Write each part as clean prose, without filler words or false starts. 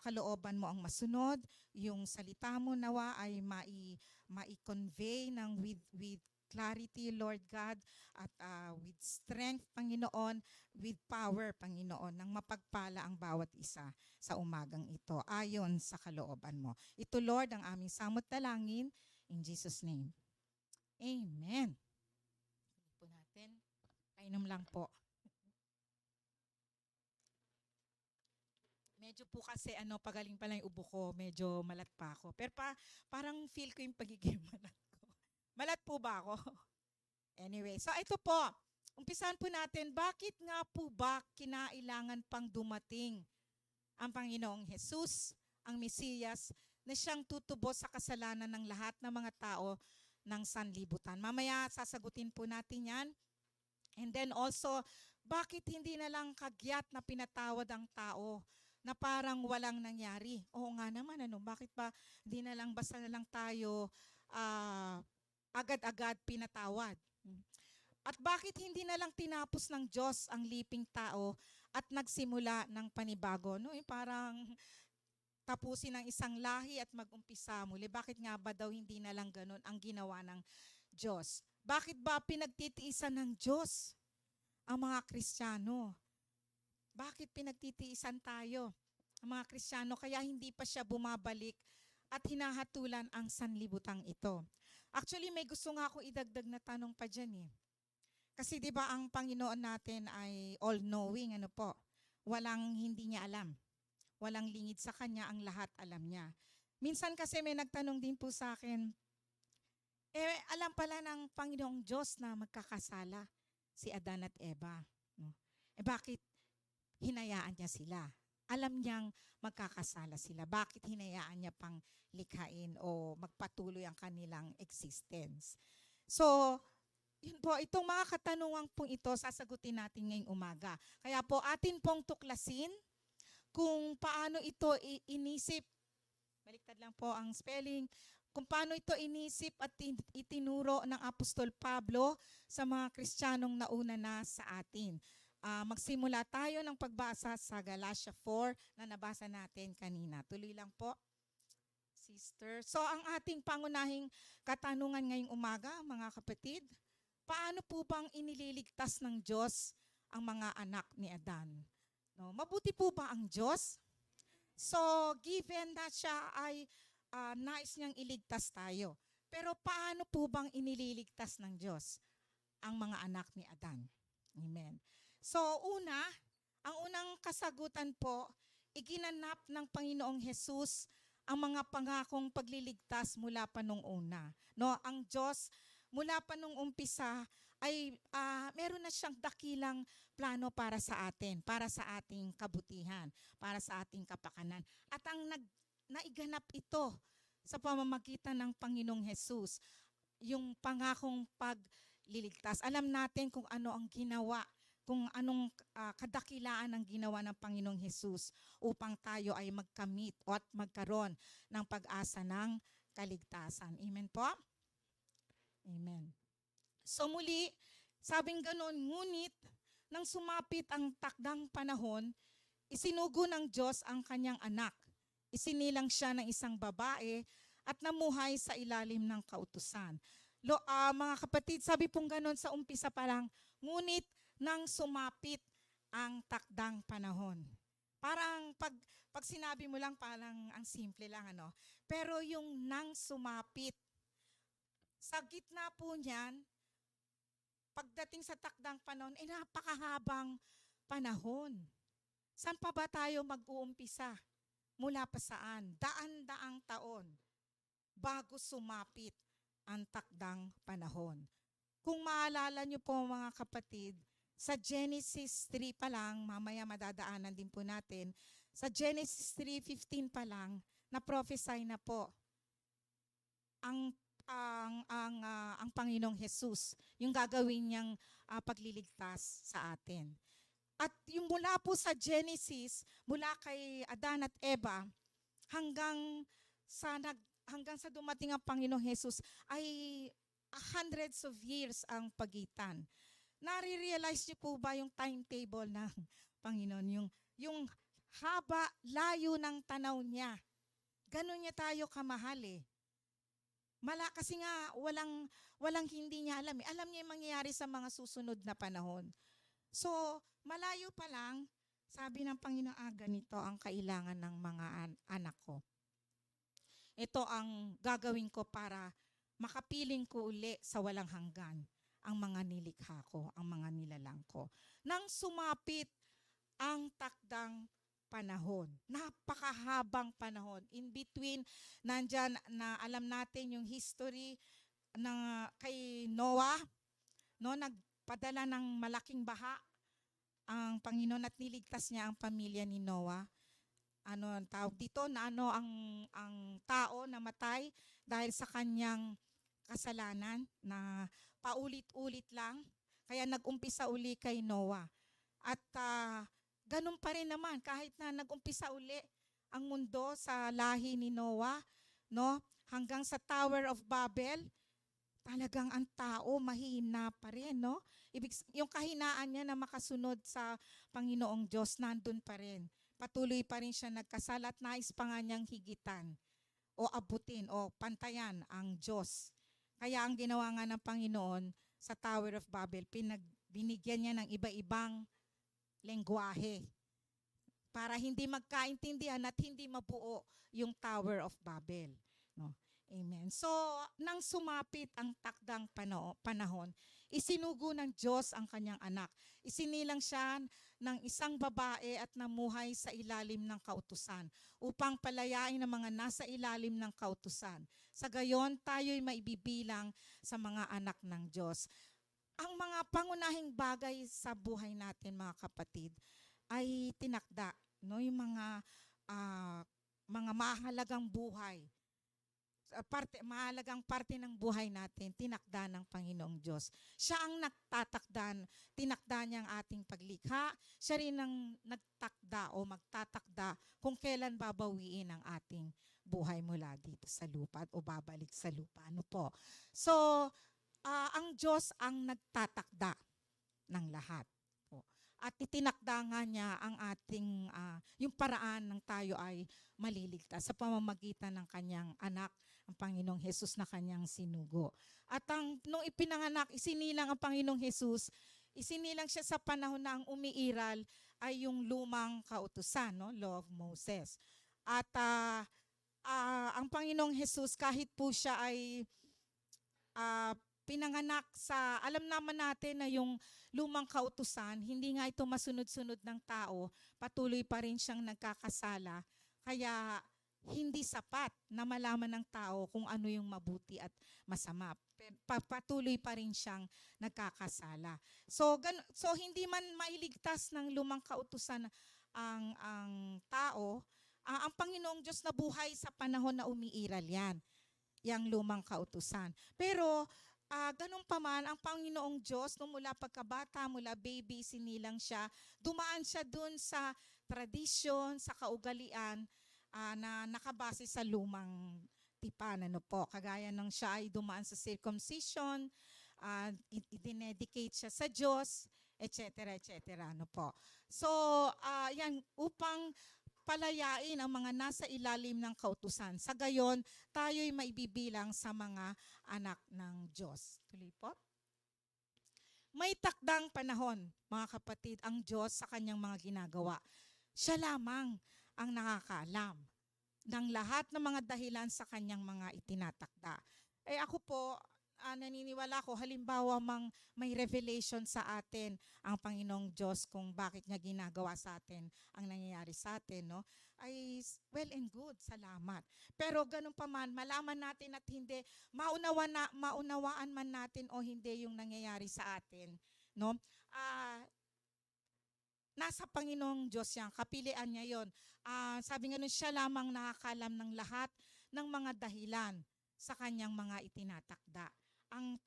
kalooban mo ang masunod, yung salita mo nawa ay mai-convey ng with clarity, Lord God, at with strength, Panginoon, with power, Panginoon, nang mapagpala ang bawat isa sa umagang ito, ayon sa kalooban mo. Ito, Lord, ang aming samot dalangin, in Jesus' name. Amen. Po natin. Painom lang po. Medyo po kasi pagaling pa lang yung ubo ko, medyo malat pa ako. Pero parang feel ko yung pagiging malat ko. Malat po ba ako? Anyway, so ito po. Umpisahan po natin, bakit nga po ba kinailangan pang dumating ang Panginoong Jesus, ang Mesiyas, na siyang tutubos sa kasalanan ng lahat ng mga tao ng sanlibutan? Mamaya sasagutin po natin yan. And then also, bakit hindi na lang kagyat na pinatawad ang tao na parang walang nangyari? Oo nga naman, bakit ba hindi na lang basta na lang tayo agad-agad pinatawad? At bakit hindi na lang tinapos ng Diyos ang liping tao at nagsimula ng panibago? No, yung parang tapusin ng isang lahi at mag-umpisa muli. Bakit nga ba daw hindi na lang ganun ang ginawa ng Diyos? Bakit ba pinagtitiisan ng Diyos ang mga Kristiyano? Bakit pinagtitiisan tayo, ang mga Kristiyano, kaya hindi pa siya bumabalik at hinahatulan ang sanlibutang ito? Actually, may gusto nga ako idagdag na tanong pa dyan eh. Kasi 'di ba ang Panginoon natin ay all-knowing, Walang hindi niya alam. Walang lingid sa kanya, ang lahat alam niya. Minsan kasi may nagtanong din po sa akin, alam pala ng Panginoong Diyos na magkakasala si Adan at Eva. No? Bakit hinayaan niya sila? Alam niyang magkakasala sila. Bakit hinayaan niya pang likhain o magpatuloy ang kanilang existence? So, yun po, itong mga katanungan pong ito, sasagutin natin ngayong umaga. Kaya po, atin pong tuklasin kung paano ito inisip, baliktad lang po ang spelling, kung paano ito inisip at itinuro ng Apostol Pablo sa mga Kristiyanong nauna na sa atin. Magsimula tayo ng pagbasa sa Galatia 4 na nabasa natin kanina. Tuloy lang po, sister. So, ang ating pangunahing katanungan ngayong umaga, mga kapatid, paano po bang inililigtas ng Diyos ang mga anak ni Adan? No, mabuti po ba ang Diyos? So, given na siya ay nais niyang iligtas tayo. Pero paano po bang inililigtas ng Diyos ang mga anak ni Adan? Amen. So, ang unang kasagutan po, iginanap ng Panginoong Jesus ang mga pangakong pagliligtas mula pa nung una. No, ang Diyos mula pa nung umpisa ay meron na siyang dakilang plano para sa atin, para sa ating kabutihan, para sa ating kapakanan. At ang naiganap ito sa pamamagitan ng Panginoong Jesus, yung pangakong pagliligtas. Alam natin kung ano ang ginawa, kung anong kadakilaan ang ginawa ng Panginoong Jesus upang tayo ay magkamit at magkaroon ng pag-asa ng kaligtasan. Amen po? Amen. So muli, sabing ganon, ngunit nang sumapit ang takdang panahon, isinugo ng Diyos ang kanyang anak. Isinilang siya ng isang babae at namuhay sa ilalim ng kautusan. Mga kapatid, sabi pong ganon sa umpisa pa lang, ngunit nang sumapit ang takdang panahon. Parang pag sinabi mo lang, parang ang simple lang, Pero yung nang sumapit, sa gitna po niyan, pagdating sa takdang panahon, napakahabang panahon. Saan pa ba tayo mag-uumpisa? Mula pa saan? Daan-daang taon bago sumapit ang takdang panahon. Kung maalala niyo po mga kapatid, sa Genesis 3 pa lang, mamaya madadaanan din po natin, sa Genesis 3:15 pa lang, na-prophesy na po ang Panginoong Jesus, yung gagawin niyang pagliligtas sa atin. At yung mula po sa Genesis, mula kay Adan at Eva, hanggang sa dumating ang Panginoong Jesus, ay hundreds of years ang pagitan. Nare-realize niyo po ba yung timetable ng Panginoon? Yung haba, layo ng tanaw niya. Ganon niya tayo kamahal eh. Kasi nga walang hindi niya alam eh. Alam niya yung mangyayari sa mga susunod na panahon. So, malayo pa lang, sabi ng Panginoon, ganito ang kailangan ng mga anak ko. Ito ang gagawin ko para makapiling ko uli sa walang hanggan ang mga nilikha ko, ang mga nilalang ko. Nang sumapit ang takdang panahon, napakahabang panahon. In between, nandyan na alam natin yung history ng kay Noah, no, nagpadala ng malaking baha ang Panginoon at niligtas niya ang pamilya ni Noah. Ano ang tawag dito, na ang tao namatay dahil sa kanyang kasalanan na paulit-ulit lang. Kaya nag-umpisa uli kay Noah. At ganun pa rin naman, kahit na nag-umpisa uli ang mundo sa lahi ni Noah, no, hanggang sa Tower of Babel, talagang ang tao mahina pa rin, no? Yung kahinaan niya na makasunod sa Panginoong Diyos, nandun pa rin. Patuloy pa rin siya nagkasala at nais pa nga niyang higitan o abutin o pantayan ang Diyos. Kaya ang ginawa nga ng Panginoon sa Tower of Babel, binigyan niya ng iba-ibang lengguwahe para hindi magkaintindihan at hindi mabuo yung Tower of Babel. No? Amen. So, nang sumapit ang takdang panahon, isinugo ng Diyos ang kanyang anak. Isinilang siya ng isang babae at namuhay sa ilalim ng kautusan upang palayain ang mga nasa ilalim ng kautusan. Sa gayon, tayo'y maibibilang sa mga anak ng Diyos. Ang mga pangunahing bagay sa buhay natin, mga kapatid, ay tinakda, no? Yung mga mahalagang buhay. Mahalagang parte ng buhay natin, tinakda ng Panginoong Diyos. Siya ang tinakda niya ang ating paglikha. Siya rin ang nagtakda o magtatakda kung kailan babawiin ang ating buhay mula dito sa lupa o babalik sa lupa. Ano po? So, ang Diyos ang nagtatakda ng lahat. At itinakda nga niya ang ating, yung paraan ng tayo ay maliligtas sa pamamagitan ng kanyang anak, ang Panginoong Hesus na kanyang sinugo. At nung ipinanganak, isinilang ang Panginoong Hesus, isinilang siya sa panahon na ang umiiral ay yung lumang kautusan, no? Law of Moses. At ang Panginoong Hesus, kahit po siya ay pinanganak alam naman natin na yung lumang kautusan, hindi nga ito masunod-sunod ng tao, patuloy pa rin siyang nagkakasala, kaya hindi sapat na malaman ng tao kung ano yung mabuti at masama. Patuloy pa rin siyang nagkakasala. So hindi man mailigtas ng lumang kautusan ang tao, ang Panginoong Diyos na buhay sa panahon na umiiral yan, yung lumang kautusan. Pero ganun pa man, ang Panginoong Diyos, mula pagkabata, mula baby, sinilang siya, dumaan siya dun sa tradisyon, sa kaugalian na nakabase sa lumang tipan. Ano po, kagaya ng siya ay dumaan sa circumcision, i-dedicate siya sa Diyos, etc. etc. Ano po. So, yan, upang palayain ang mga nasa ilalim ng kautusan. Sa gayon, tayo'y maibibilang sa mga anak ng Diyos. Tuloy po. May takdang panahon, mga kapatid, ang Diyos sa kanyang mga ginagawa. Siya lamang ang nakakaalam ng lahat ng mga dahilan sa kanyang mga itinatakda. Ako po, naniniwala ko, halimbawa may revelation sa atin ang Panginoong Diyos kung bakit niya ginagawa sa atin ang nangyayari sa atin, no? Ay well and good, salamat. Pero ganun pa man, malaman natin at hindi, maunawaan man natin o hindi yung nangyayari sa atin, no? Nasa Panginoong Diyos yan, kapilian niya yon. Sabi nga nun, siya lamang nakakalam ng lahat ng mga dahilan sa kanyang mga itinatakda. Ang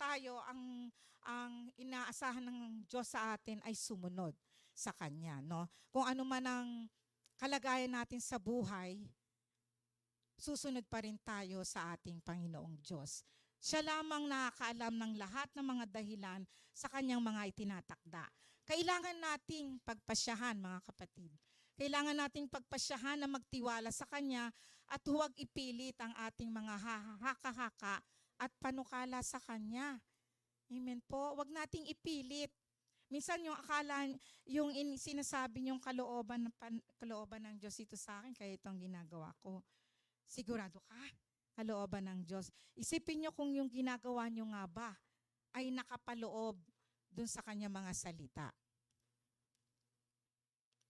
inaasahan ng Diyos sa atin ay sumunod sa Kanya, no? Kung ano man ang kalagayan natin sa buhay, susunod pa rin tayo sa ating Panginoong Diyos. Siya lamang nakakaalam ng lahat ng mga dahilan sa Kanyang mga itinatakda. Kailangan nating pagpasyahan, mga kapatid. Kailangan nating pagpasyahan na magtiwala sa Kanya at huwag ipilit ang ating mga haka-haka at panukala sa Kanya. Amen po. Huwag nating ipilit. Minsan yung akala, sinasabi niyong kalooban ng Diyos ito sa akin, kaya itong ginagawa ko. Sigurado ka? Kalooban ng Diyos. Isipin niyo kung yung ginagawa niyo nga ba ay nakapaloob dun sa kanya mga salita.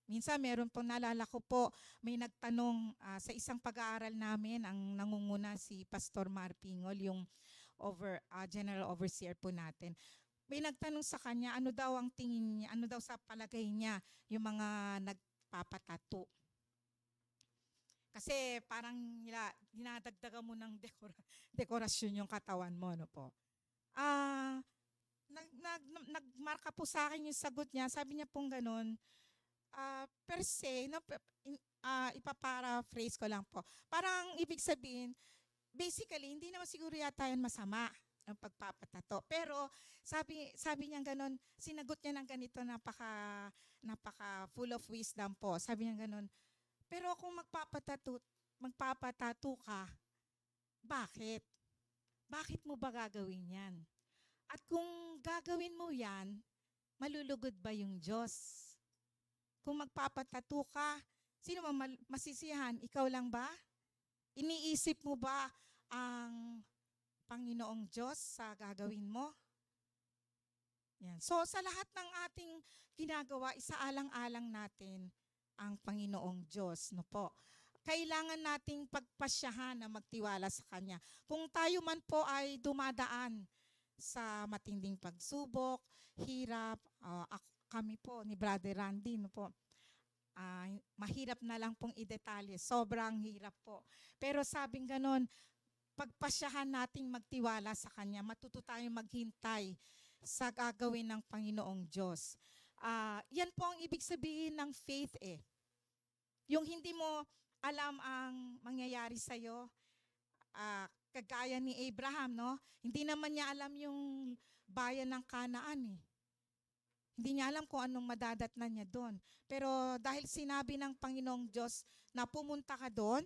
Minsan meron po, naalala ko po, may nagtanong sa isang pag-aaral namin, ang nangunguna si Pastor Mar Pingol, yung General Overseer po natin. May nagtanong sa kanya, ano daw ang tingin niya, ano daw sa palagay niya yung mga nagpapatato. Kasi parang dinadagdagan mo ng dekorasyon yung katawan mo, no po. Nagmarka po sa akin yung sagot niya, sabi niya pong ganun, per se, no, ipaparaphrase ko lang po. Parang ibig sabihin, basically, hindi naman siguro yata yan masama ang pagpapatato. Pero sabi niya ganun, sinagot niya ng ganito, napaka full of wisdom po. Sabi niya ganun, pero kung magpapatato ka, bakit? Bakit mo ba gagawin yan? At kung gagawin mo yan, malulugod ba yung Diyos? Kung magpapatato ka, sino masisiyahan? Ikaw lang ba? Iniisip mo ba ang Panginoong Diyos sa gagawin mo? Yan. So sa lahat ng ating ginagawa, isaalang-alang natin ang Panginoong Diyos, no po. Kailangan nating pagpasyahan na magtiwala sa Kanya. Kung tayo man po ay dumadaan sa matinding pagsubok, hirap, kami po ni Brother Randy, no po, mahirap na lang pong idetalye, sobrang hirap po. Pero sabing ganon, pagpasyahan nating magtiwala sa Kanya, matuto tayong maghintay sa gagawin ng Panginoong Diyos. Yan po ang ibig sabihin ng faith eh. Yung hindi mo alam ang mangyayari sa'yo, kagaya ni Abraham, no? Hindi naman niya alam yung bayan ng Kanaan eh. Hindi niya alam kung anong madadatnan niya doon. Pero dahil sinabi ng Panginoong Diyos na pumunta ka doon,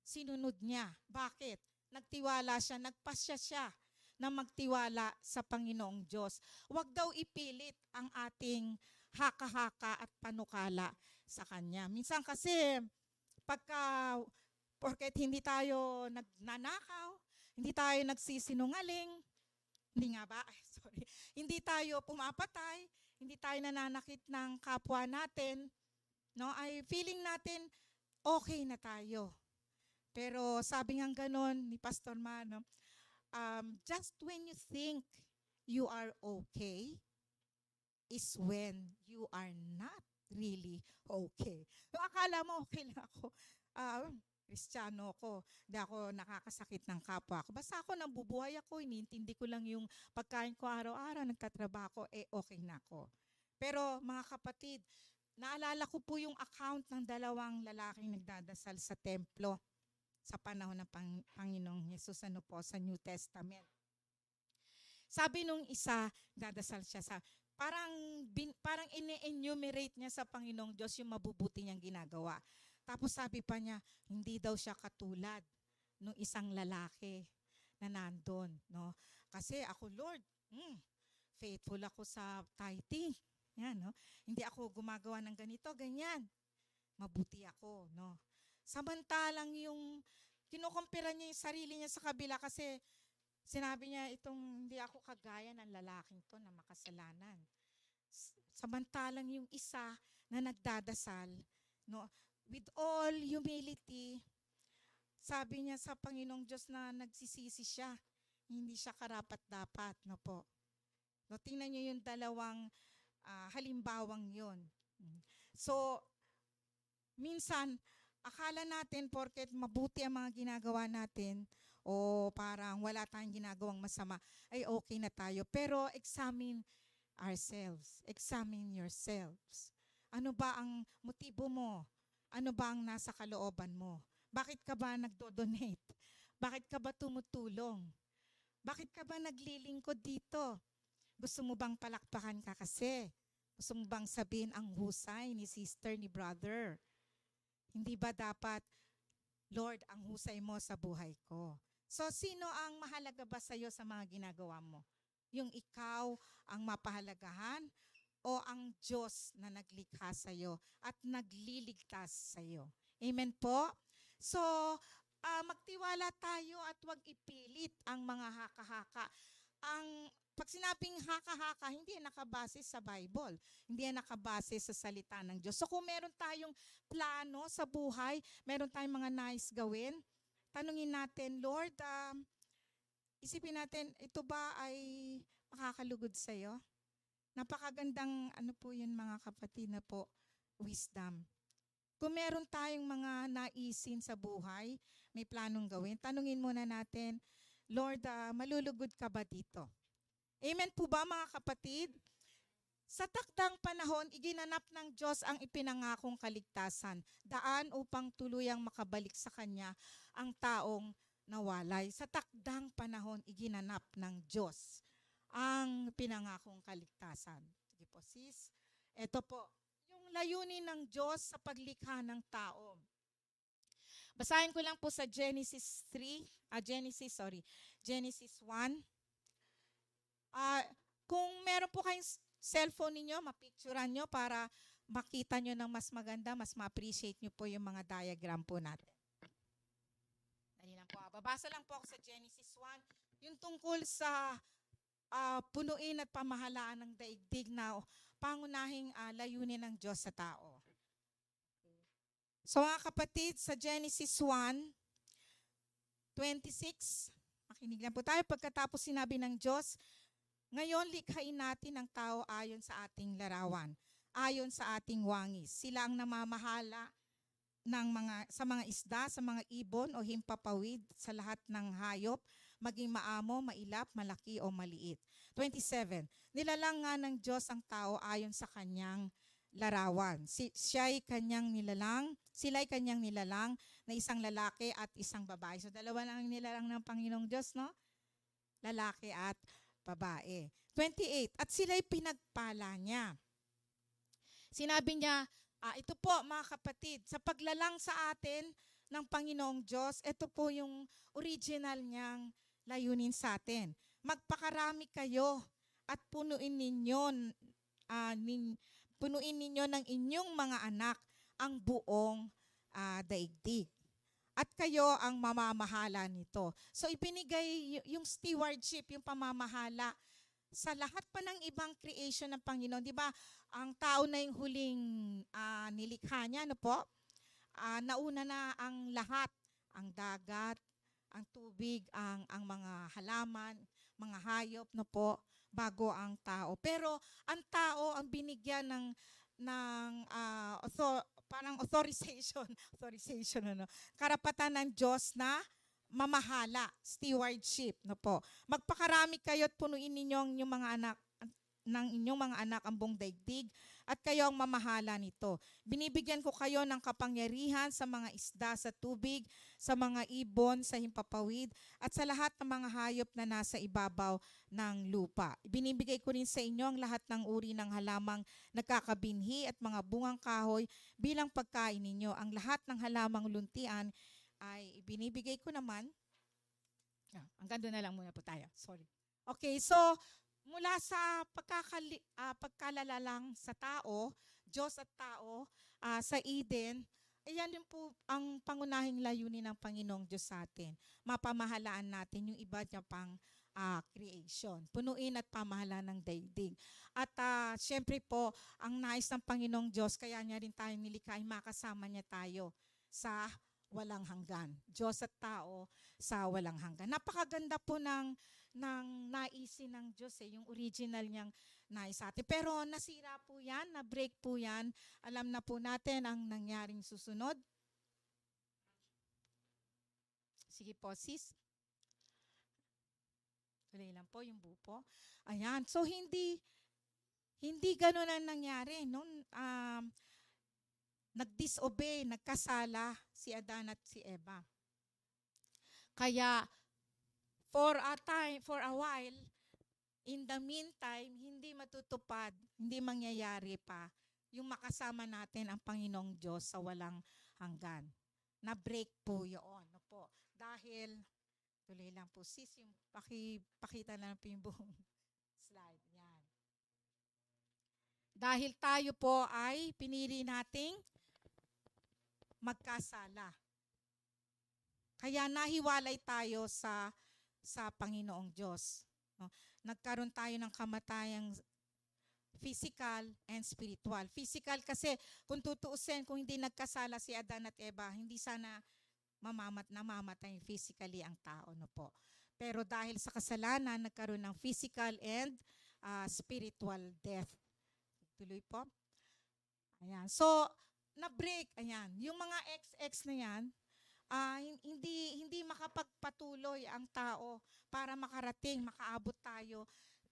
sinunod niya. Bakit? Nagtiwala siya, nagpasya siya na magtiwala sa Panginoong Diyos. Huwag daw ipilit ang ating haka-haka at panukala sa Kanya. Minsan kasi, porket hindi tayo nagnanakaw, hindi tayo nagsisinungaling, hindi nga ba? Hindi tayo pumapatay, hindi tayo nananakit ng kapwa natin, no? Ay feeling natin okay na tayo. Pero sabi nga ganon ni Pastor Mano, just when you think you are okay is when you are not really okay. So akala mo okay lang ako. Kristiyano ako, hindi ako nakakasakit ng kapwa ko. Basta ako nabubuhay ako, iniintindi ko lang yung pagkain ko araw-araw, nagtatrabaho, okay na ako. Pero mga kapatid, naalala ko po yung account ng dalawang lalaking nagdadasal sa templo sa panahon ng Panginoong Yesus, sa New Testament. Sabi nung isa, dadasal siya parang ini-enumerate niya sa Panginoong Diyos yung mabubuti niyang ginagawa. Tapos sabi pa niya, hindi daw siya katulad nung isang lalaki na nandun, no? Kasi ako, Lord, faithful ako sa tithing. Yan, no? Hindi ako gumagawa ng ganito, ganyan. Mabuti ako, no? Samantalang yung kinukumpira niya yung sarili niya sa kabila kasi sinabi niya hindi ako kagaya ng lalaking to na makasalanan. Samantalang yung isa na nagdadasal, no? With all humility, sabi niya sa Panginoong Diyos na nagsisisi siya. Hindi siya karapat-dapat, no po. No, tingnan niyo yung dalawang halimbawang yon. So, minsan, akala natin porket mabuti ang mga ginagawa natin o parang wala tayong ginagawang masama, ay okay na tayo. Pero examine ourselves. Examine yourselves. Ano ba ang motibo mo? Ano ba ang nasa kalooban mo? Bakit ka ba nagdo-donate? Bakit ka ba tumutulong? Bakit ka ba naglilingkod dito? Gusto mo bang palakpakan ka kasi? Gusto mo bang sabihin ang husay ni sister, ni brother? Hindi ba dapat, Lord, ang husay mo sa buhay ko? So, sino ang mahalaga ba sa'yo sa mga ginagawa mo? Yung ikaw ang mapahalagahan o ang Diyos na naglikha sa'yo at nagliligtas sa'yo? Amen po? So, magtiwala tayo at huwag ipilit ang mga haka-haka. Pag sinabing haka-haka, hindi yan nakabase sa Bible. Hindi yan nakabase sa salita ng Diyos. So kung meron tayong plano sa buhay, meron tayong mga nais gawin, tanungin natin, Lord, isipin natin, ito ba ay makakalugod sa'yo? Napakagandang, ano po yun mga kapatid na po, wisdom. Kung meron tayong mga naisin sa buhay, may planong gawin, tanungin muna natin, Lord, malulugod ka ba dito? Amen po ba mga kapatid? Sa takdang panahon, iginanap ng Diyos ang ipinangakong kaligtasan, daan upang tuluyang makabalik sa Kanya ang taong nawalay. Sa takdang panahon, iginanap ng Diyos ang pinangakong kaligtasan. Sige po sis. Ito po, yung layunin ng Diyos sa paglikha ng tao. Basahin ko lang po sa Genesis 1. Kung meron po kayong cellphone ninyo, mapicturean nyo para makita nyo ng mas maganda, mas ma-appreciate nyo po yung mga diagram po natin. Dali lang po. Babasa lang po ako sa Genesis 1. Yung tungkol sa punuin at pamahalaan ng daigdig na pangunahing layunin ng Diyos sa tao. So mga kapatid, sa Genesis 1:26, makinig lang po tayo. Pagkatapos sinabi ng Diyos, ngayon likhain natin ang tao ayon sa ating larawan, ayon sa ating wangis. Sila ang namamahala sa mga isda, sa mga ibon o himpapawid, sa lahat ng hayop, maging maamo, mailap, malaki o maliit. 27. Nilalang nga ng Diyos ang tao ayon sa kanyang larawan. Sila'y kanyang nilalang na isang lalaki at isang babae. So dalawa lang ang nilalang ng Panginoong Diyos, no? Lalaki at babae. 28. At sila'y pinagpala niya. Sinabi niya, ito po mga kapatid, sa paglalang sa atin ng Panginoong Diyos, ito po yung original niyang layunin sa atin. Magpakarami kayo at punuin ninyo ng inyong mga anak ang buong daigdig. At kayo ang mamamahala nito. So ipinigay yung stewardship, yung pamamahala sa lahat pa ng ibang creation ng Panginoon. Di ba, ang tao na yung huling nilikha niya, ano po? Nauna na ang lahat, ang dagat, ang tubig, ang mga halaman, mga hayop, no po, bago ang tao. Pero ang tao ang binigyan ng parang authorization, ano, karapatan ng Diyos na mamahala, stewardship, no po. Magpakarami kayo at punuin ninyo ang inyong mga anak ang buong daigdig at kayo ang mamahala nito. Binibigyan ko kayo ng kapangyarihan sa mga isda sa tubig, sa mga ibon sa himpapawid, at sa lahat ng mga hayop na nasa ibabaw ng lupa. Binibigay ko rin sa inyo ang lahat ng uri ng halamang nagkakabinhi at mga bungang kahoy bilang pagkain ninyo. Ang lahat ng halamang luntian ay binibigay ko naman. Hanggang doon na lang muna po tayo. Sorry. Okay, so mula sa pagkalalalang sa tao, Diyos at tao, sa Eden, ayan din po ang pangunahing layunin ng Panginoong Diyos sa atin. Mapamahalaan natin yung iba niya pang creation. Punuin at pamahalaan ng daigdig. At syempre po, ang nais ng Panginoong Diyos, kaya niya rin tayo nilikha, ay makasama niya tayo sa walang hanggan. Diyos at tao sa walang hanggan. Napakaganda po ng naisin ng Diyos, yung original niyang nais sa atin. Pero nasira po yan, na-break po yan. Alam na po natin ang nangyaring susunod. Sige po, sis. Tuloy lang po yung bupo. Ayan. So, hindi ganun ang nangyari. No? Nag-disobey, nagkasala si Adan at si Eva. Kaya, for a while, in the meantime, hindi matutupad hindi mangyayari pa yung makasama natin ang Panginoong Diyos sa walang hanggan. Na-break po yun. No po. Dahil, tuloy lang po sis, yung pakita na po yung buong slide. Yan. Dahil tayo po ay pinili nating magkasala. Kaya nahiwalay tayo sa Panginoong Diyos. No? Nagkaroon tayo ng kamatayang physical and spiritual. Physical kasi kung tutuusin, kung hindi nagkasala si Adan at Eva, hindi sana namamatay physically ang tao. No po. Pero dahil sa kasalanan, nagkaroon ng physical and spiritual death. Tuloy po. Ayan. So, na-break. Ayan. Yung mga XX na yan, hindi makapagpatuloy ang tao para makarating, makaabot tayo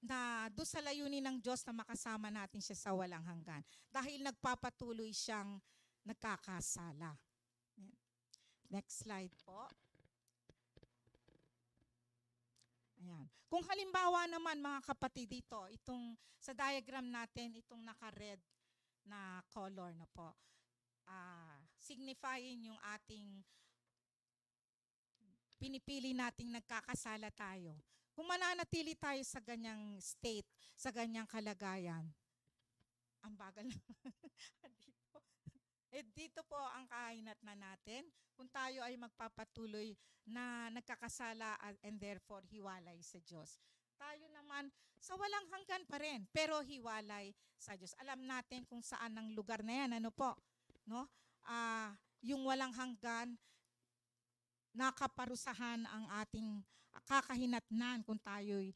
na doon sa layunin ng Diyos na makasama natin siya sa walang hanggan. Dahil nagpapatuloy siyang nagkakasala. Next slide po. Ayan. Kung halimbawa naman mga kapatid dito, itong sa diagram natin, itong naka-red na color na po, signifying yung ating pinipili nating nagkakasala tayo. Kung mananatili tayo sa ganyang state, sa ganyang kalagayan, ang bagal na. Dito po ang kahinat na natin kung tayo ay magpapatuloy na nagkakasala and therefore hiwalay sa Diyos. Tayo naman sa walang hanggan pa rin, pero hiwalay sa Diyos. Alam natin kung saan ang lugar na yan, ano po? No? Yung walang hanggan, nakaparusahan ang ating kakahinatnan kung tayo'y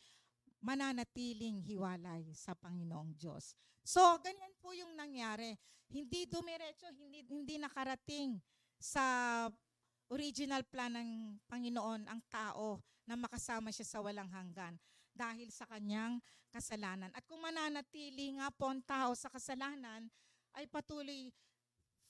mananatiling hiwalay sa Panginoong Diyos. So, ganyan po yung nangyari. Hindi dumiretso, hindi nakarating sa original plan ng Panginoon ang tao na makasama siya sa walang hanggan dahil sa kanyang kasalanan. At kung mananatili nga po ang tao sa kasalanan, ay patuloy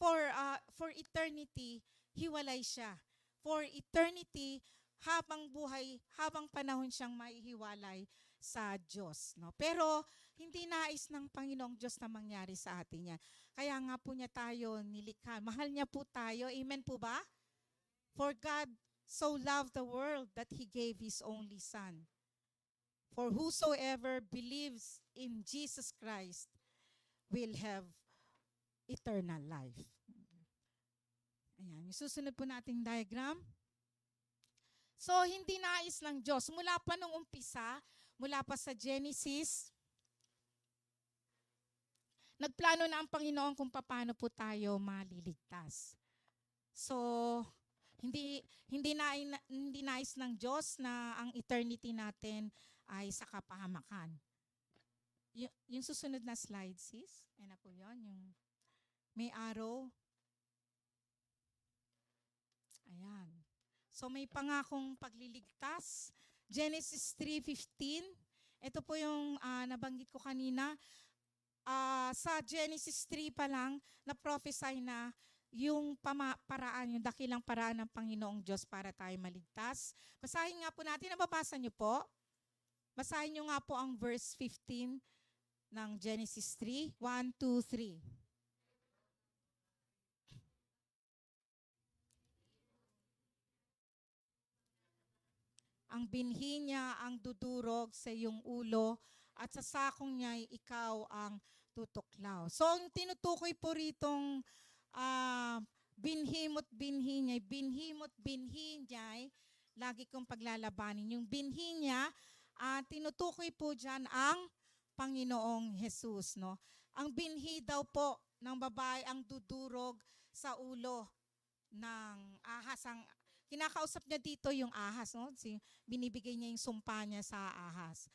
for eternity, hiwalay siya. For eternity, habang buhay, habang panahon siyang maihiwalay sa Diyos. No? Pero hindi nais ng Panginoong Diyos na mangyari sa atin yan. Kaya nga po niya tayo nilikha. Mahal niya po tayo. Amen po ba? For God so loved the world that He gave His only Son. For whosoever believes in Jesus Christ will have eternal life. Ayan. Yung susunod po nating diagram. So, hindi nais ng Diyos. Mula pa nung umpisa, mula pa sa Genesis, nagplano na ang Panginoon kung paano po tayo maliligtas. So, hindi nais ng Diyos na ang eternity natin ay sa kapahamakan. Yung susunod na slide, sis. Ayan na po yun. Yung may arrow. Ayan. So may pangakong pagliligtas. Genesis 3:15. Ito po yung nabanggit ko kanina. Sa Genesis 3 pa lang, na-prophesy na yung paraan, yung dakilang paraan ng Panginoong Diyos para tayo maligtas. Basahin nga po natin. Nababasa niyo po? Basahin niyo nga po ang verse 15 ng Genesis 3. 1, 2, 3. Ang binhi niya ang dudurog sa iyong ulo at sa sakong niya ikaw ang tutuklaw. So, ang tinutukoy po ritong binhi niya, lagi kong paglalabanin. Yung binhi niya, tinutukoy po dyan ang Panginoong Jesus. No? Ang binhi daw po ng babae ang dudurog sa ulo ng ahas. Kinakausap niya dito yung ahas. No? Binibigay niya yung sumpa niya sa ahas.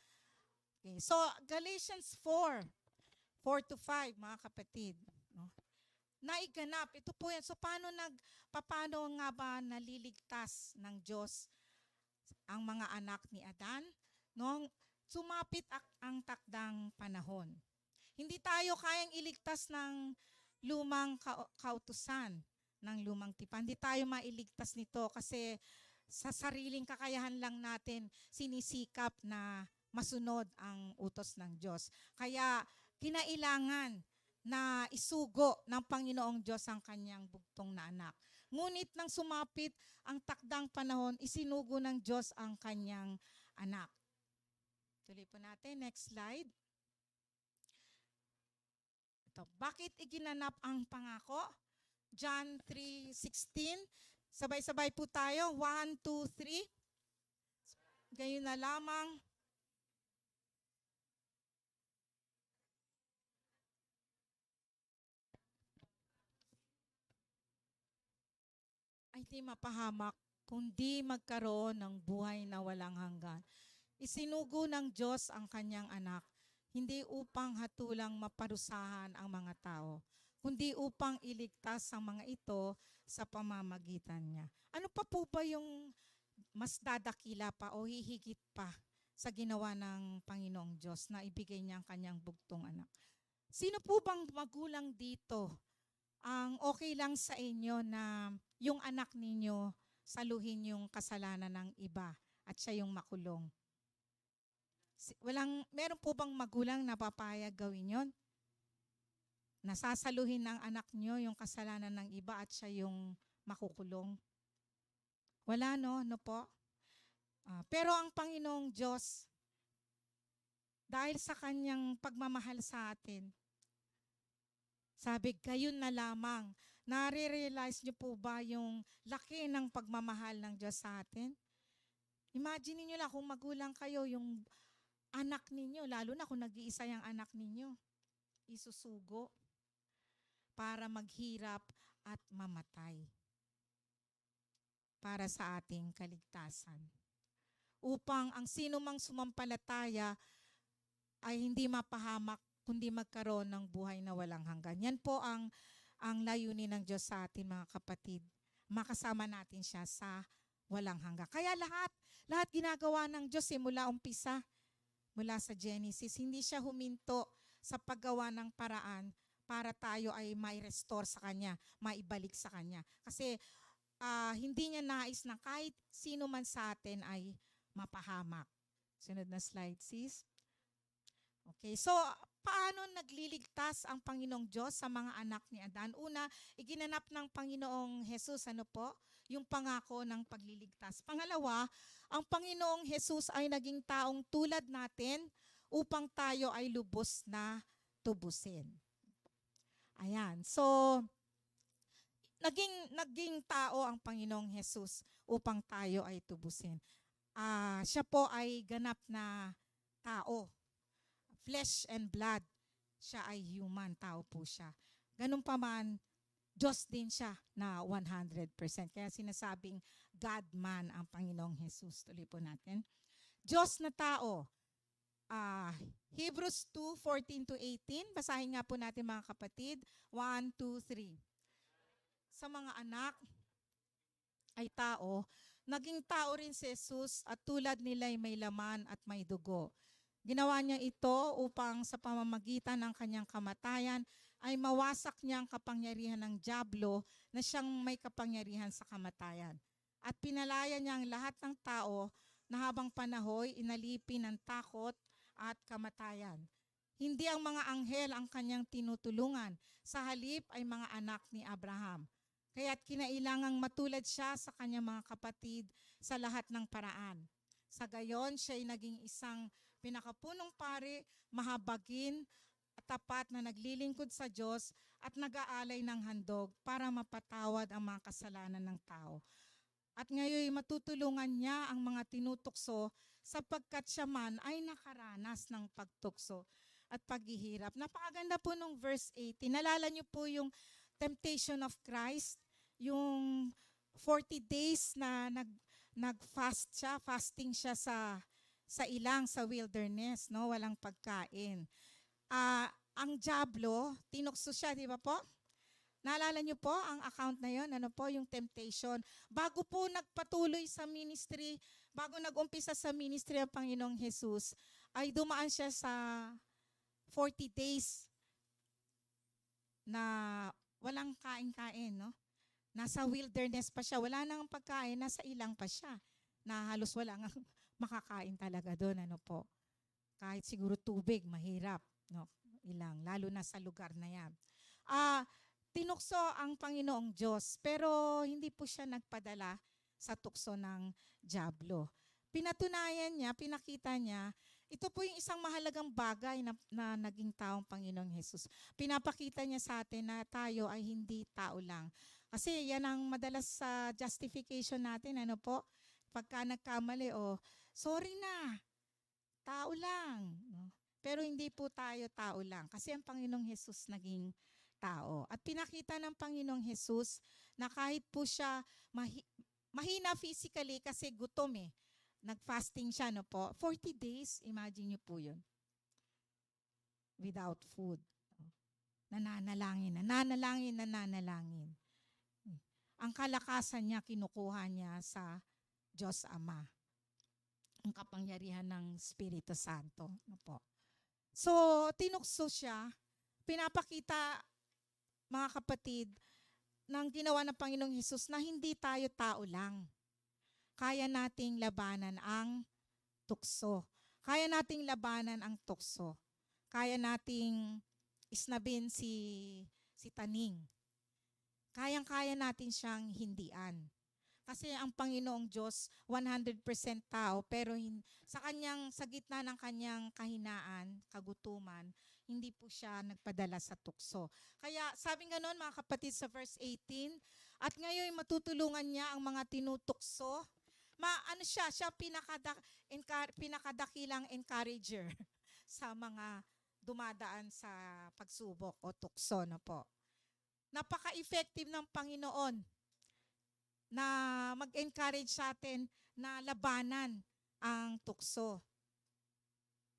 Okay. So, Galatians 4:4-5, mga kapatid. No? Naiganap. Ito po yan. So, paano nga ba naliligtas ng Diyos ang mga anak ni Adan? Nung sumapit ang takdang panahon. Hindi tayo kayang iligtas ng lumang kautusan, ng lumang tipan. Hindi tayo mailigtas nito kasi sa sariling kakayahan lang natin sinisikap na masunod ang utos ng Diyos. Kaya kinailangan na isugo ng Panginoong Diyos ang kanyang bugtong na anak. Ngunit nang sumapit ang takdang panahon, isinugo ng Diyos ang kanyang anak. Tuloy po natin, next slide. Ito, bakit iginanap ang pangako? John 3:16. Sabay-sabay po tayo. 1, 2, 3. Gayon na lamang. Ay di mapahamak kundi magkaroon ng buhay na walang hanggan. Isinugo ng Diyos ang kanyang anak, hindi upang hatulang maparusahan ang mga tao, kundi upang iligtas ang mga ito sa pamamagitan niya. Ano pa po ba yung mas dadakila pa o hihigit pa sa ginawa ng Panginoong Diyos na ibigay niya ang kanyang bugtong anak? Sino po bang magulang dito ang okay lang sa inyo na yung anak ninyo saluhin yung kasalanan ng iba at siya yung makulong? Meron po bang magulang na papayag gawin yon? Nasasaluhin ng anak nyo yung kasalanan ng iba at siya yung makukulong? Wala, no? No po? Pero ang Panginoong Diyos, dahil sa kanyang pagmamahal sa atin, sabi, gayon na lamang. Nare-realize niyo po ba yung laki ng pagmamahal ng Diyos sa atin? Imagine niyo lang kung magulang kayo, yung anak ninyo, lalo na kung nag-iisa yung anak ninyo, isusugo para maghirap at mamatay para sa ating kaligtasan. Upang ang sino mang sumampalataya ay hindi mapahamak kundi magkaroon ng buhay na walang hanggan. Yan po ang layunin ng Diyos sa atin, mga kapatid. Makasama natin siya sa walang hanggan. Kaya lahat ginagawa ng Diyos mula umpisa, mula sa Genesis, hindi siya huminto sa paggawa ng paraan para tayo ay mai-restore sa Kanya, maibalik sa Kanya. Kasi hindi niya nais na kahit sino man sa atin ay mapahamak. Sunod na slide, sis. Okay, so paano nagliligtas ang Panginoong Diyos sa mga anak ni Adan? Una, iginanap ng Panginoong Jesus, yung pangako ng pagliligtas. Pangalawa, ang Panginoong Jesus ay naging taong tulad natin upang tayo ay lubos na tubusin. Ayan, so naging tao ang Panginoong Jesus upang tayo ay tubusin. Siya po ay ganap na tao. Flesh and blood. Siya ay human, tao po siya. Ganun pa man, Diyos din siya na 100%. Kaya sinasabing God-man ang Panginoong Jesus. Tuloy po natin. Diyos na tao. Hebrews 2:14-18. Basahin nga po natin, mga kapatid. 1, 2, 3. Sa mga anak ay tao, naging tao rin si Jesus at tulad nila ay may laman at may dugo. Ginawa niya ito upang sa pamamagitan ng kanyang kamatayan ay mawasak niya ang kapangyarihan ng dyablo na siyang may kapangyarihan sa kamatayan. At pinalaya niya ang lahat ng tao na habang panahoy inalipin ng takot at kamatayan. Hindi ang mga anghel ang kanyang tinutulungan, sa halip ay mga anak ni Abraham. Kaya't kinailangang matulad siya sa kanyang mga kapatid sa lahat ng paraan. Sa gayon, siya ay naging isang pinakapunong pari, mahabagin at tapat na naglilingkod sa Diyos at nag-aalay ng handog para mapatawad ang mga kasalanan ng tao. At ngayon matutulungan niya ang mga tinutukso sapagkat siya man ay nakaranas ng pagtukso at paghihirap. Napakaganda po nung verse 18. Nalala niyo po yung temptation of Christ, yung 40 days na nag-fast siya, fasting siya sa ilang, sa wilderness, no? Walang pagkain. Ang dyablo, tinukso siya, di ba po? Naalala niyo po ang account na yon, yung temptation. Bago po nagpatuloy sa ministry, bago nag-umpisa sa ministry ang Panginoong Jesus, ay dumaan siya sa 40 days na walang kain-kain, no? Nasa wilderness pa siya, wala nang pagkain, nasa ilang pa siya. Na halos wala nga makakain talaga doon, po. Kahit siguro tubig, mahirap, no? ilang, lalo na sa lugar na yan. Ah, tinukso ang Panginoong Diyos, pero hindi po siya nagpadala sa tukso ng dyablo. Pinatunayan niya, pinakita niya, ito po yung isang mahalagang bagay na naging taong Panginoong Hesus. Pinapakita niya sa atin na tayo ay hindi tao lang. Kasi yan ang madalas sa justification natin, ano po? Pagka nagkamali, sorry na, tao lang. No? Pero hindi po tayo tao lang. Kasi ang Panginoong Hesus naging tao. At pinakita ng Panginoong Hesus na kahit po siya mahina physically kasi gutom nag-fasting siya, no po? 40 days, imagine niyo po yun. Without food. Nananalangin. Ang kalakasan niya, kinukuha niya sa Diyos Ama. Ang kapangyarihan ng Espiritu Santo. No po? So, tinukso siya. Pinapakita, mga kapatid, ng ginawa ng Panginoong Hesus na hindi tayo tao lang. Kaya nating labanan ang tukso. Kaya nating labanan ang tukso. Kaya nating isnabin si Taning. Kayang-kaya natin siyang hindian. Kasi ang Panginoong Diyos, 100% tao, pero sa gitna ng kanyang kahinaan, kagutuman, hindi po siya nagpadala sa tukso. Kaya sabi nga noon, mga kapatid, sa verse 18, at ngayon matutulungan niya ang mga tinutukso. Siya pinakadakilang encourager sa mga dumadaan sa pagsubok o tukso na po. Napaka-effective ng Panginoon na mag-encourage sa atin na labanan ang tukso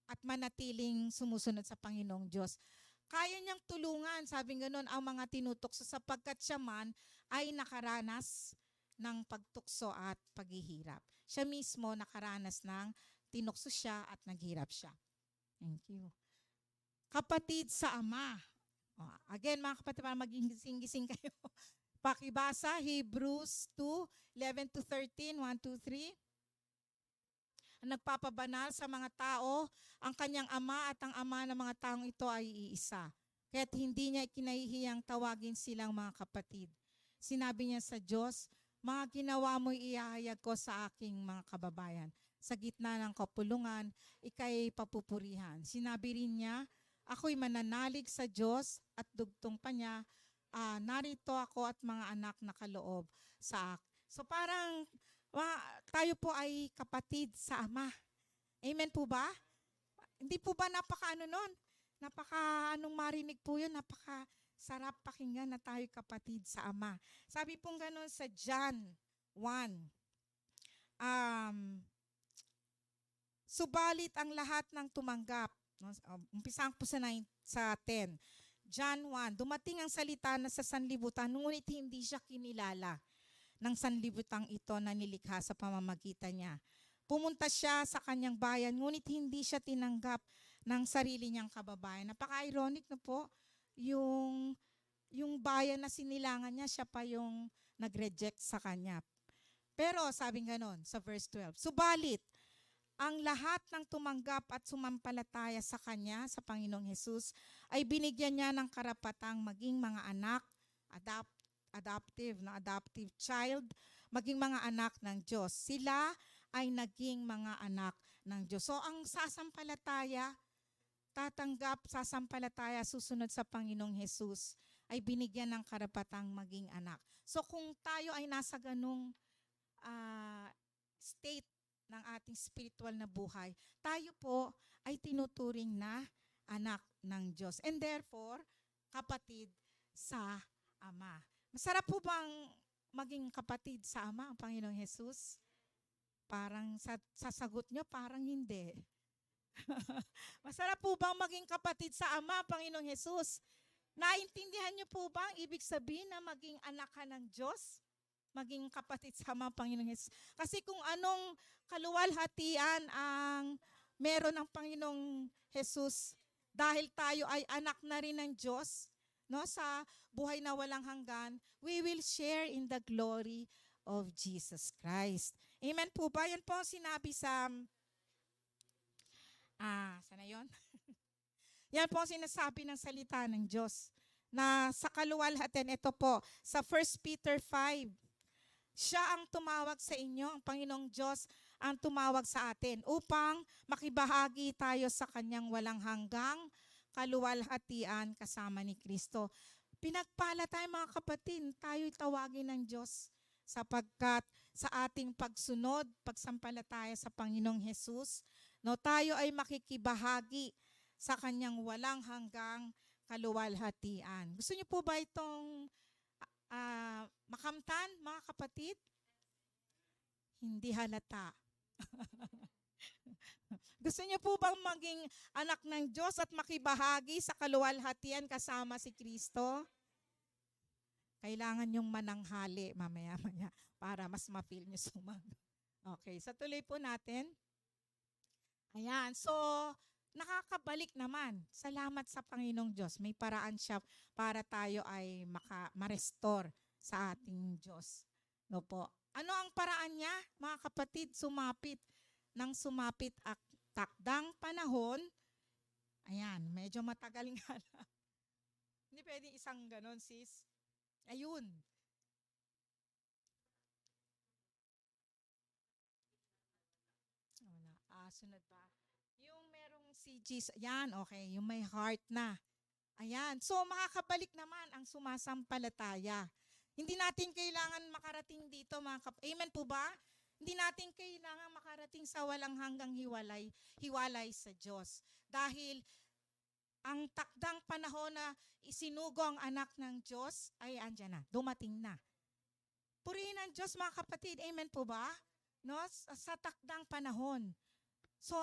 at manatiling sumusunod sa Panginoong Diyos. Kaya niyang tulungan, sabi ganoon, ang mga tinutukso sapagkat siya man ay nakaranas ng pagtukso at paghihirap. Siya mismo nakaranas ng tinukso siya at naghirap siya. Thank you. Kapatid sa Ama. Again, mga kapatid, para maging-gising kayo. Pakibasa, Hebrews 2:11-13, 1-2-3. Nagpapabanal sa mga tao, ang kanyang ama at ang ama ng mga taong ito ay iisa. Kaya't hindi niya ikinahihiyang tawagin silang mga kapatid. Sinabi niya sa Diyos, mga ginawa mo'y ihahayag ko sa aking mga kababayan. Sa gitna ng kapulungan, ika'y papupurihan. Sinabi rin niya, ako'y mananalig sa Diyos at dugtong pa niya, narito ako at mga anak na kaloob sa akin. So parang tayo po ay kapatid sa Ama. Amen po ba? Hindi po ba anong marinig po yun, sarap pakinggan na tayo kapatid sa Ama. Sabi pong ganun sa John 1. Subalit ang lahat ng tumanggap, umpisang po sa 10. John 1, dumating ang salita na sa sanlibutan, ngunit hindi siya kinilala ng sanlibutang ito na nilikha sa pamamagitan niya. Pumunta siya sa kanyang bayan, ngunit hindi siya tinanggap ng sarili niyang kababayan. Napaka-ironic na po. Yung bayan na sinilangan niya, siya pa yung nag-reject sa kanya. Pero sabi ganon sa verse 12, subalit, ang lahat ng tumanggap at sumampalataya sa kanya, sa Panginoong Hesus, ay binigyan niya ng karapatang maging mga anak, adoptive child, maging mga anak ng Diyos. Sila ay naging mga anak ng Diyos. So ang sasampalataya, susunod sa Panginoong Hesus, ay binigyan ng karapatang maging anak. So kung tayo ay nasa ganung state ng ating spiritual na buhay, tayo po ay tinuturing na anak ng Diyos. And therefore, kapatid sa Ama. Masarap po bang maging kapatid sa Ama ang Panginoong Hesus? Parang sa sagot nyo, parang hindi. Masarap po bang maging kapatid sa Ama, Panginoong Hesus? Naintindihan niyo po ba ang ibig sabihin na maging anak ka ng Diyos? Maging kapatid sa Ama, Panginoong Hesus. Kasi kung anong kaluwalhatian ang meron ng Panginoong Hesus, dahil tayo ay anak na rin ng Diyos, no, sa buhay na walang hanggan, we will share in the glory of Jesus Christ. Amen po ba? Yan po ang sinabi sa sana yun? Yan po ang sinasabi ng salita ng Diyos. Na sa kaluwalhatian, ito po, sa 1 Peter 5, siya ang tumawag sa inyo, ang Panginoong Diyos ang tumawag sa atin upang makibahagi tayo sa kanyang walang hanggang kaluwalhatian kasama ni Kristo. Pinagpala tayo mga kapatid, tayo'y tawagin ng Diyos sapagkat sa ating pagsunod, pagsampalataya sa Panginoong Hesus, no, tayo ay makikibahagi sa kanyang walang hanggang kaluwalhatian. Gusto niyo po ba itong makamtan, mga kapatid? Hindi halata. Gusto niyo po bang maging anak ng Diyos at makibahagi sa kaluwalhatian kasama si Kristo? Kailangan yung mananghali mamaya-maya para mas ma-feel niyo sumagot. Okay, sa tuloy po natin. Ayan, so nakakabalik naman. Salamat sa Panginoong Diyos. May paraan siya para tayo ay ma-restore sa ating Diyos. No po. Ano ang paraan niya, mga kapatid? Sumapit. Nang sumapit at takdang panahon, ayan, medyo matagal nga lang. Hindi pwede isang ganon, sis. Ayun. Wala. Sunod ba? Yung merong CGs, ayan, okay, yung may heart na. Ayan, so makakabalik naman ang sumasampalataya. Hindi natin kailangan makarating dito, Amen po ba? Hindi natin kailangan makarating sa walang hanggang hiwalay sa Diyos. Dahil ang takdang panahon na isinugo ang anak ng Diyos ay andyan na, dumating na. Purihin ang Diyos, mga kapatid. Amen po ba? No? Sa takdang panahon. So,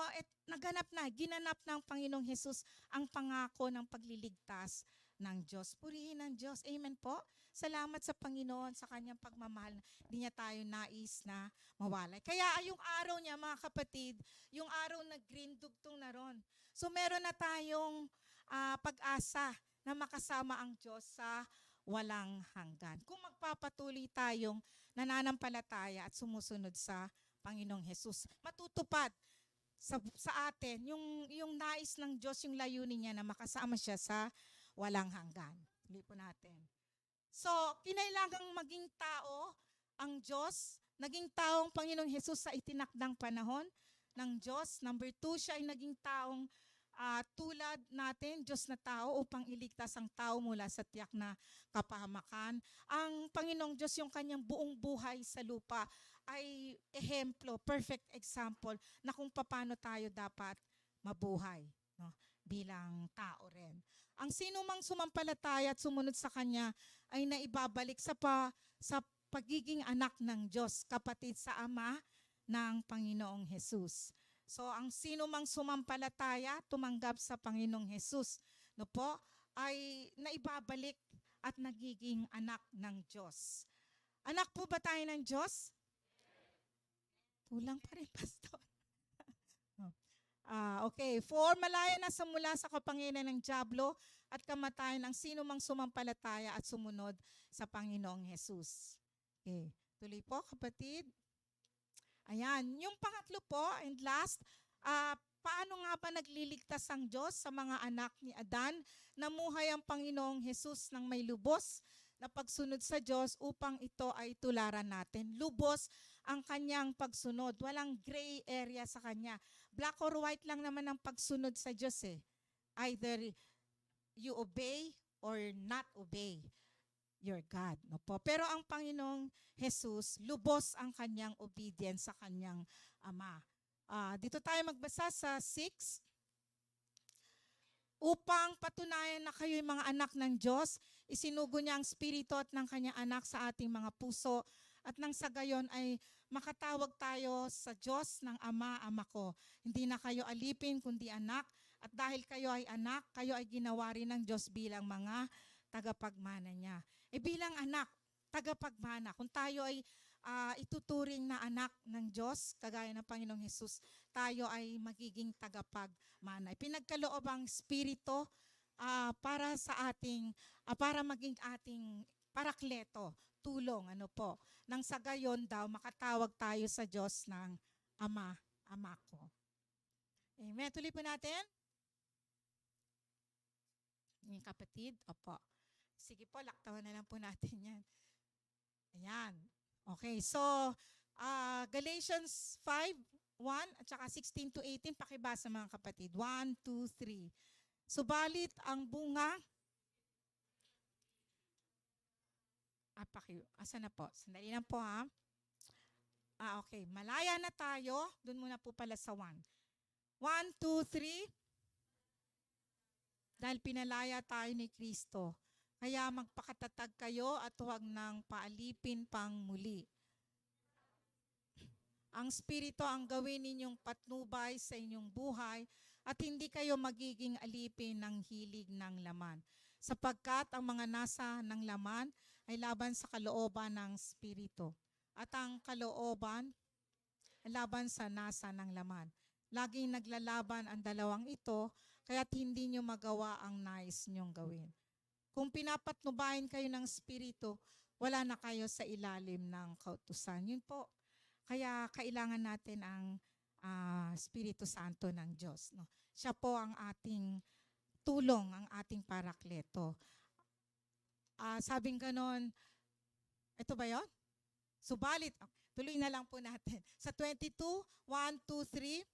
naganap na, ginanap ng Panginoong Hesus ang pangako ng pagliligtas ng Diyos. Purihin ang Diyos. Amen po? Salamat sa Panginoon sa kanyang pagmamahal. Hindi niya tayo nais na mawalay. Kaya yung araw niya, mga kapatid, yung araw na green, dugtong na ron. So, meron na tayong pag-asa na makasama ang Diyos sa walang hanggan. Kung magpapatuloy tayong nananampalataya at sumusunod sa Panginoong Hesus, matutupad sa atin yung nais ng Diyos, yung layunin niya na makasama siya sa walang hanggan. Tuloy po natin. So, kinailangang maging tao ang Diyos, naging taong Panginoong Hesus sa itinakdang panahon ng Diyos. Number 2, siya ay naging taong tulad natin, Diyos na tao, upang iligtas ang tao mula sa tiyak na kapahamakan. Ang Panginoong Diyos, yung kanyang buong buhay sa lupa, ay ehemplo, perfect example na kung paano tayo dapat mabuhay, no, bilang tao rin. Ang sino mang sumampalataya at sumunod sa Kanya ay naibabalik sa pagiging anak ng Diyos, kapatid sa Ama ng Panginoong Hesus. So, ang sino mang sumampalataya, tumanggap sa Panginoong Hesus, no po, ay naibabalik at nagiging anak ng Diyos. Anak po ba tayo ng Diyos? Kulang pa rin, Pastor. Okay. For malaya na sa mula sa kapangyarihan ng dyablo at kamatayan ang sino mang sumampalataya at sumunod sa Panginoong Hesus. Okay. Tuloy po, kapatid. Ayan. Yung pangatlo po, and last, paano nga ba nagliligtas ang Diyos sa mga anak ni Adan? Namuhay ang Panginoong Hesus ng may lubos na pagsunod sa Diyos upang ito ay tularan natin. Lubos ang kanyang pagsunod. Walang gray area sa kanya. Black or white lang naman ang pagsunod sa Diyos eh. Either you obey or not obey your God. No po? Pero ang Panginoong Hesus, lubos ang kanyang obedience sa kanyang Ama. Dito tayo magbasa sa 6. Upang patunayan na kayo'y mga anak ng Diyos, isinugo niya ang Espiritu at ng kanyang anak sa ating mga puso at nang sa gayon ay makatawag tayo sa Diyos ng Ama, Ama ko. Hindi na kayo alipin kundi anak, at dahil kayo ay anak, kayo ay ginawa rin ng Diyos bilang mga tagapagmana niya. Bilang anak, tagapagmana, kung tayo ay ituturing na anak ng Diyos, kagaya ng Panginoong Hesus, tayo ay magiging tagapagmana. Pinagkaloob ang Espiritu para sa ating, para maging ating parakleto, tulong, nang sa gayon daw, makatawag tayo sa Diyos ng Ama, Ama ko. Amen. Tuloy po natin. Yung kapatid, opo. Sige po, laktawan na lang po natin yan. Ayan. Okay, so Galatians 5:1 at saka 16 to 18, pakibasa mga kapatid. 1, 2, 3. Subalit ang bunga, asa na po? Sandali lang po ha. Okay, malaya na tayo. Doon muna po pala sa 1. 1, 2, 3. Dahil pinalaya tayo ni Kristo. Kaya magpakatatag kayo at huwag nang paalipin pang muli. Ang Espiritu ang gawin ninyong patnubay sa inyong buhay at hindi kayo magiging alipin ng hilig ng laman. Sapagkat ang mga nasa ng laman ay laban sa kalooban ng Espiritu. At ang kalooban ay laban sa nasa ng laman. Laging naglalaban ang dalawang ito, kaya't hindi nyo magawa ang nais nyong gawin. Kung pinapatnubayan kayo ng Espiritu, wala na kayo sa ilalim ng kautusan. Yun po. Kaya kailangan natin ang Espiritu Santo ng Diyos. No? Siya po ang ating tulong, ang ating parakleto. Sabing ganon, ito ba yon? Subalit, tuloy na lang po natin. Sa 22, 1, 2, 3,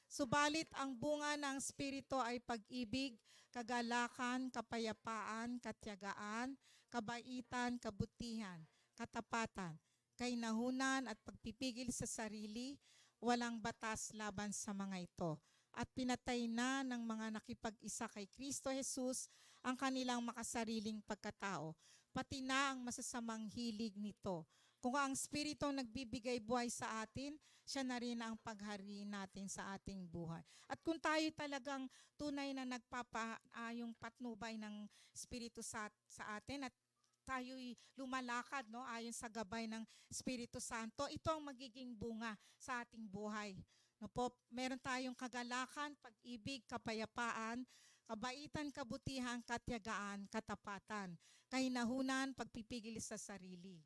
subalit ang bunga ng Espiritu ay pag-ibig, kagalakan, kapayapaan, katiyagaan, kabaitan, kabutihan, katapatan, kainahunan at pagpipigil sa sarili, walang batas laban sa mga ito. At pinatay na ng mga nakipag-isa kay Kristo Jesus ang kanilang makasariling pagkatao, pati na ang masasamang hilig nito. Kung ang Espiritu ang nagbibigay buhay sa atin, siya na rin ang paghari natin sa ating buhay. At kung tayo talagang tunay na yung patnubay ng Espiritu sa atin at tayo'y lumalakad no, ayon sa gabay ng Espiritu Santo, ito ang magiging bunga sa ating buhay. No po, meron tayong kagalakan, pag-ibig, kapayapaan, kabaitan, kabutihan, katiyagaan, katapatan, kahinahunan, pagpipigil sa sarili.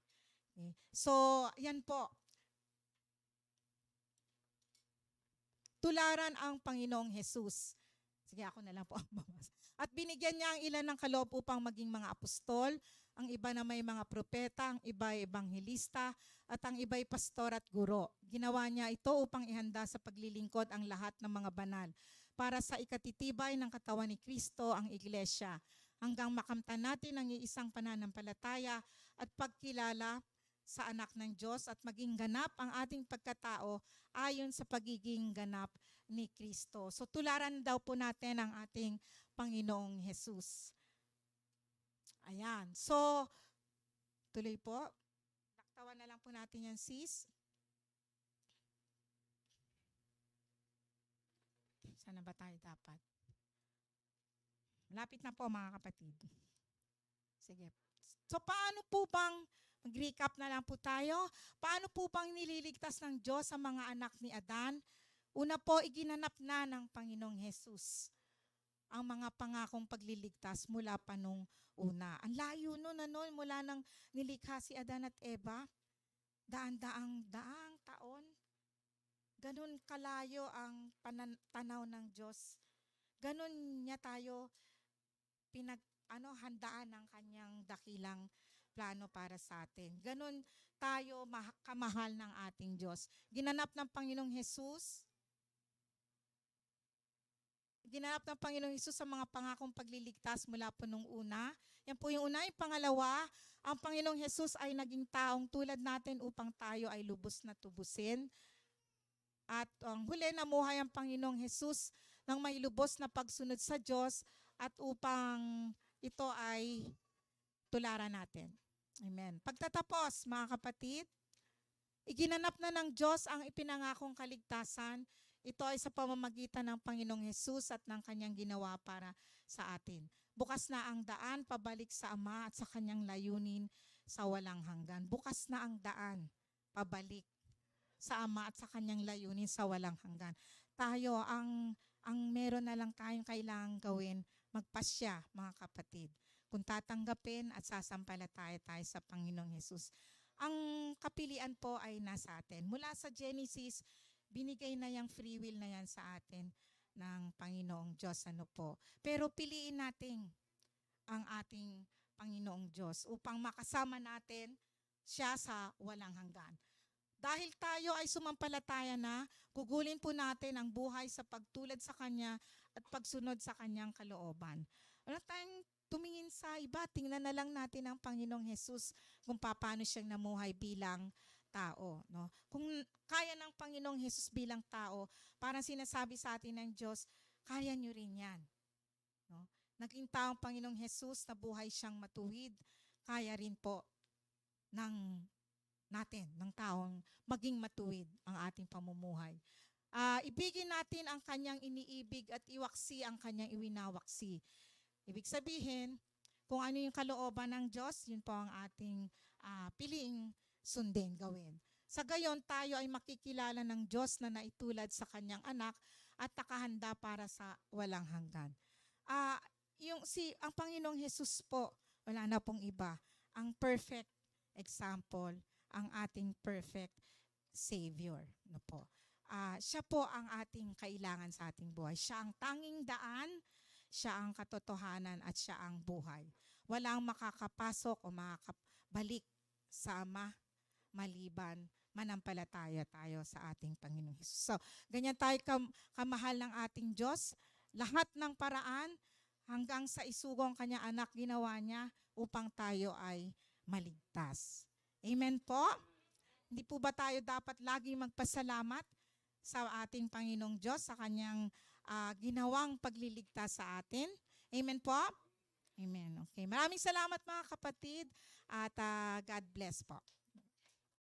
Okay. So, yan po. Tularan ang Panginoong Jesus. Sige, ako na lang po ang babasa. At binigyan niya ang ilan ng kaloob upang maging mga apostol, ang iba na may mga propeta, ang iba ay ebanghelista, at ang iba ay pastor at guro. Ginawa niya ito upang ihanda sa paglilingkod ang lahat ng mga banal, para sa ikatitibay ng katawan ni Kristo, ang iglesia, hanggang makamtan natin ang iisang pananampalataya at pagkilala sa anak ng Diyos at maging ganap ang ating pagkatao ayon sa pagiging ganap ni Kristo. So tularan daw po natin ang ating Panginoong Jesus. Ayan. So, tuloy po. Taktawan na lang po natin yan, sis. Sana ba tayo dapat? Malapit na po mga kapatid. Sige. So paano po bang, mag-recap na lang po tayo, paano po bang nililigtas ng Diyos sa mga anak ni Adan? Una po, iginanap na ng Panginoong Jesus ang mga pangakong pagliligtas mula pa nung una. Ang layo nun, mula nang nilikha si Adan at Eva, daang taon. Ganun kalayo ang tanaw ng Diyos. Ganun niya tayo handaan ng kanyang dakilang plano para sa atin. Ganun tayo kamahal ng ating Diyos. Ginanap ng Panginoong Jesus sa mga pangakong pagliligtas mula po nung una. Yan po yung una. Yung pangalawa, ang Panginoong Jesus ay naging taong tulad natin upang tayo ay lubos na tubusin. At ang huli, namuhay ang Panginoong Jesus ng may lubos na pagsunod sa Diyos at upang ito ay tularan natin. Amen. Pagtatapos, mga kapatid, iginanap na ng Diyos ang ipinangakong kaligtasan. Ito ay sa pamamagitan ng Panginoong Jesus at ng kanyang ginawa para sa atin. Bukas na ang daan pabalik sa Ama at sa kanyang layunin sa walang hanggan. Bukas na ang daan pabalik sa Ama at sa kanyang layunin sa walang hanggan. Tayo, ang meron na lang tayong kailangang gawin, magpasya, mga kapatid. Kung tatanggapin at sasampalataya tayo sa Panginoong Jesus. Ang kapilian po ay nasa atin. Mula sa Genesis, binigay na yung free will na yan sa atin ng Panginoong Diyos. Pero piliin natin ang ating Panginoong Diyos upang makasama natin siya sa walang hanggan. Dahil tayo ay sumampalataya na, gugulin po natin ang buhay sa pagtulad sa Kanya at pagsunod sa Kanyang kalooban. Wala tayong tumingin sa iba, tingnan na lang natin ang Panginoong Jesus kung paano siyang namuhay bilang tao. No? Kung kaya ng Panginoong Jesus bilang tao, parang sinasabi sa atin ng Diyos, kaya nyo rin yan. No? Naging tao ang Panginoong Jesus na buhay siyang matuwid, kaya rin po ng taong maging matuwid ang ating pamumuhay. Ibigin natin ang kanyang iniibig at iwaksi ang kanyang iwinawaksi. Ibig sabihin, kung ano yung kalooban ng Diyos, yun po ang ating piliing sundin, gawin. Sa gayon, tayo ay makikilala ng Diyos na naitulad sa kanyang anak at nakahanda para sa walang hanggan. Ang Panginoong Jesus po, wala na pong iba, ang perfect example, ang ating perfect Savior. No po. Siya po ang ating kailangan sa ating buhay. Siya ang tanging daan, siya ang katotohanan at siya ang buhay. Walang makakapasok o makakabalik sa Ama maliban manampalataya tayo sa ating Panginoong Hesus. So, ganyan tayo kamahal ng ating Diyos. Lahat ng paraan hanggang sa isugong kanya anak ginawa niya upang tayo ay maligtas. Amen po? Hindi po ba tayo dapat laging magpasalamat sa ating Panginoong Diyos sa kanyang ginawang pagliligtas sa atin? Amen po? Amen. Okay. Maraming salamat mga kapatid at God bless po.